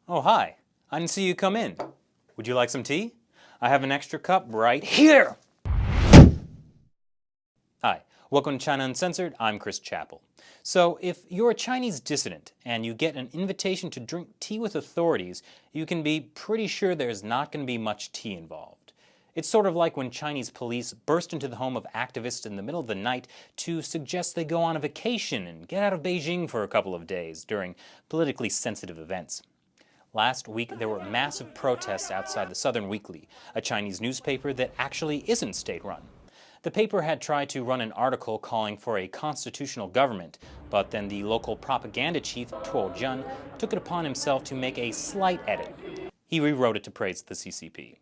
Oh, hi. I didn't see you come in. Would you like some tea? I have an extra cup right here. Hi, welcome to China Uncensored. I'm Chris Chappell. So, if you're a Chinese dissident and you get an invitation to drink tea with authorities, you can be pretty sure there's not going to be much tea involved. It's sort of like when Chinese police burst into the home of activists in the middle of the night to suggest they go on a vacation and get out of Beijing for a couple of days during politically sensitive events. Last week, there were massive protests outside the Southern Weekly, a Chinese newspaper that actually isn't state-run. The paper had tried to run an article calling for a constitutional government, but then the local propaganda chief, Bwhaha, took it upon himself to make a slight edit. He rewrote it to praise the CCP.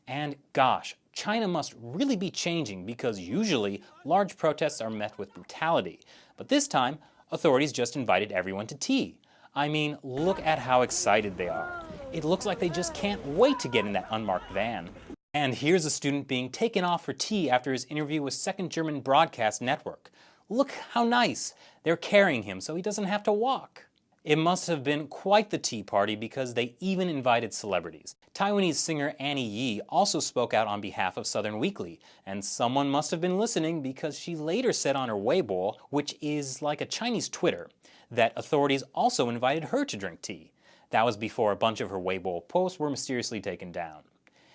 And gosh, China must really be changing because usually large protests are met with brutality. But this time, authorities just invited everyone to tea. I mean, look at how excited they are. It looks like they just can't wait to get in that unmarked van. And here's a student being taken off for tea after his interview with Second German Broadcast Network. Look how nice. They're carrying him so he doesn't have to walk. It must have been quite the tea party because they even invited celebrities. Taiwanese singer Annie Yi also spoke out on behalf of Southern Weekly, and someone must have been listening because she later said on her Weibo, which is like a Chinese Twitter, that authorities also invited her to drink tea. That was before a bunch of her Weibo posts were mysteriously taken down.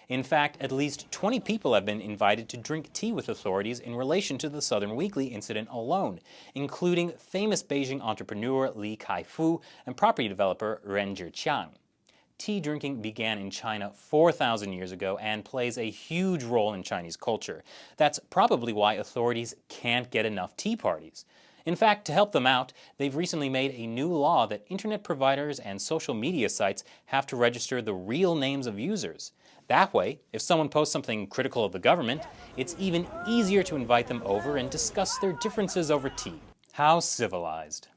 In fact, at least 20 people have been invited to drink tea with authorities in relation to the Southern Weekly incident alone, including famous Beijing entrepreneur Li Kai-fu and property developer Ren Zhiqiang. Tea drinking began in China 4,000 years ago and plays a huge role in Chinese culture. That's probably why authorities can't get enough tea parties. In fact, to help them out, they've recently made a new law that internet providers and social media sites have to register the real names of users. That way, if someone posts something critical of the government, it's even easier to invite them over and discuss their differences over tea. How civilized.